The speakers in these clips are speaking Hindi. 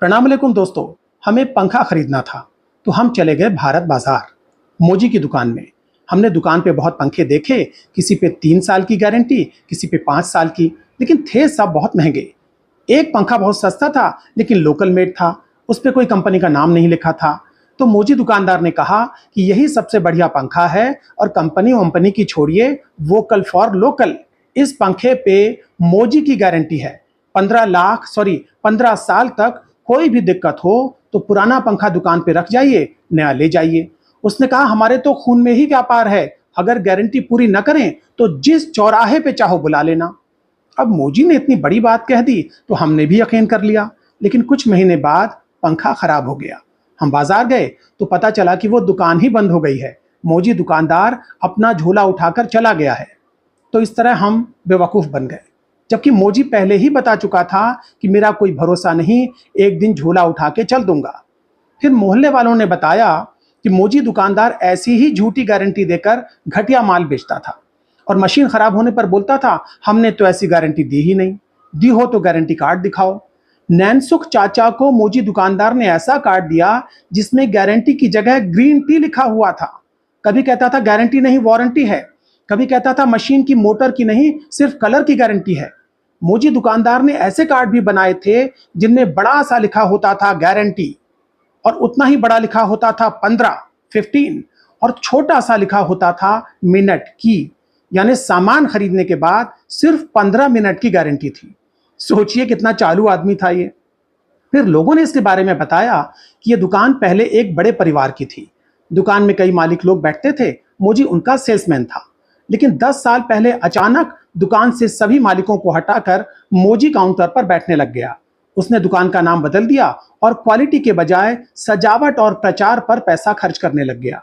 प्रणाम अलैकुम दोस्तों। हमें पंखा खरीदना था तो हम चले गए भारत बाजार मोजी की दुकान में। हमने दुकान पे बहुत पंखे देखे, किसी पे 3 साल की गारंटी, किसी पे 5 साल की, लेकिन थे सब बहुत महंगे। एक पंखा बहुत सस्ता था लेकिन लोकल मेड था, उस पे कोई कंपनी का नाम नहीं लिखा था। तो मोजी दुकानदार ने कहा कि यही सबसे बढ़िया पंखा है और कंपनी वंपनी की छोड़िए, वोकल फॉर लोकल। इस पंखे पे मोजी की गारंटी है। 15 साल तक कोई भी दिक्कत हो तो पुराना पंखा दुकान पे रख जाइए, नया ले जाइए। उसने कहा हमारे तो खून में ही व्यापार है, अगर गारंटी पूरी न करें तो जिस चौराहे पे चाहो बुला लेना। अब मोजी ने इतनी बड़ी बात कह दी तो हमने भी यकीन कर लिया, लेकिन कुछ महीने बाद पंखा खराब हो गया। हम बाजार गए तो पता चला कि वो दुकान ही बंद हो गई है। मोजी दुकानदार अपना झोला उठाकर चला गया है। तो इस तरह हम बेवकूफ़ बन गए, जबकि मोजी पहले ही बता चुका था कि मेरा कोई भरोसा नहीं, एक दिन झोला उठा के चल दूंगा। फिर मोहल्ले वालों ने बताया कि मोजी दुकानदार ऐसी ही झूठी गारंटी देकर घटिया माल बेचता था और मशीन खराब होने पर बोलता था हमने तो ऐसी गारंटी दी ही नहीं, दी हो तो गारंटी कार्ड दिखाओ। नैनसुख चाचा को मोजी दुकानदार ने ऐसा कार्ड दिया जिसमें गारंटी की जगह ग्रीन टी लिखा हुआ था। कभी कहता था गारंटी नहीं वारंटी है, कभी कहता था मशीन की मोटर की नहीं सिर्फ कलर की गारंटी है। मोजी दुकानदार ने ऐसे कार्ड भी बनाए थे जिनमें बड़ा सा लिखा होता था गारंटी और उतना ही बड़ा लिखा होता था 15 और छोटा सा लिखा होता था मिनट की, यानी सामान खरीदने के बाद सिर्फ 15 मिनट की गारंटी थी। सोचिए कितना चालू आदमी था ये। फिर लोगों ने इसके बारे में बताया कि ये दुकान पहले एक बड़े परिवार की थी। दुकान में कई मालिक लोग बैठते थे, मोजी उनका सेल्समैन था। लेकिन 10 साल पहले अचानक दुकान से सभी मालिकों को हटाकर मोजी काउंटर पर बैठने लग गया। उसने दुकान का नाम बदल दिया और क्वालिटी के बजाय सजावट और प्रचार पर पैसा खर्च करने लग गया।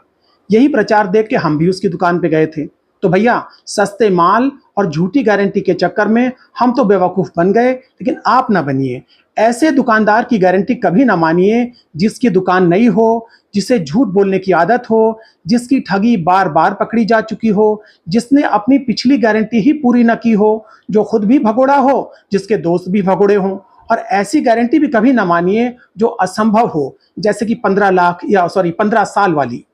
यही प्रचार देख के हम भी उसकी दुकान पे गए थे। तो भैया, सस्ते माल और झूठी गारंटी के चक्कर में हम तो बेवकूफ़ बन गए, लेकिन आप ना बनिए। ऐसे दुकानदार की गारंटी कभी ना मानिए जिसकी दुकान नई हो, जिसे झूठ बोलने की आदत हो, जिसकी ठगी बार बार पकड़ी जा चुकी हो, जिसने अपनी पिछली गारंटी ही पूरी न की हो, जो खुद भी भगोड़ा हो, जिसके दोस्त भी भगोड़े हों। और ऐसी गारंटी भी कभी ना मानिए जो असंभव हो, जैसे कि 15 साल वाली।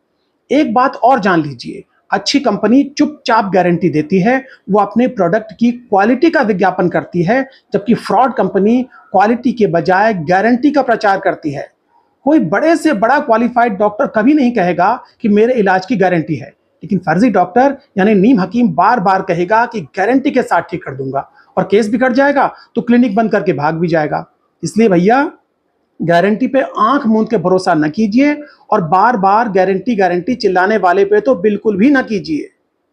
एक बात और जान लीजिए, अच्छी कंपनी चुपचाप गारंटी देती है, वो अपने प्रोडक्ट की क्वालिटी का विज्ञापन करती है, जबकि फ्रॉड कंपनी क्वालिटी के बजाय गारंटी का प्रचार करती है। कोई बड़े से बड़ा क्वालिफाइड डॉक्टर कभी नहीं कहेगा कि मेरे इलाज की गारंटी है, लेकिन फर्जी डॉक्टर यानी नीम हकीम बार बार कहेगा कि गारंटी के साथ ठीक कर दूंगा, और केस बिगड़ जाएगा तो क्लिनिक बंद करके भाग भी जाएगा। इसलिए भैया, गारंटी पे आंख मूंद के भरोसा न कीजिए और बार बार गारंटी गारंटी चिल्लाने वाले पे तो बिल्कुल भी न कीजिए।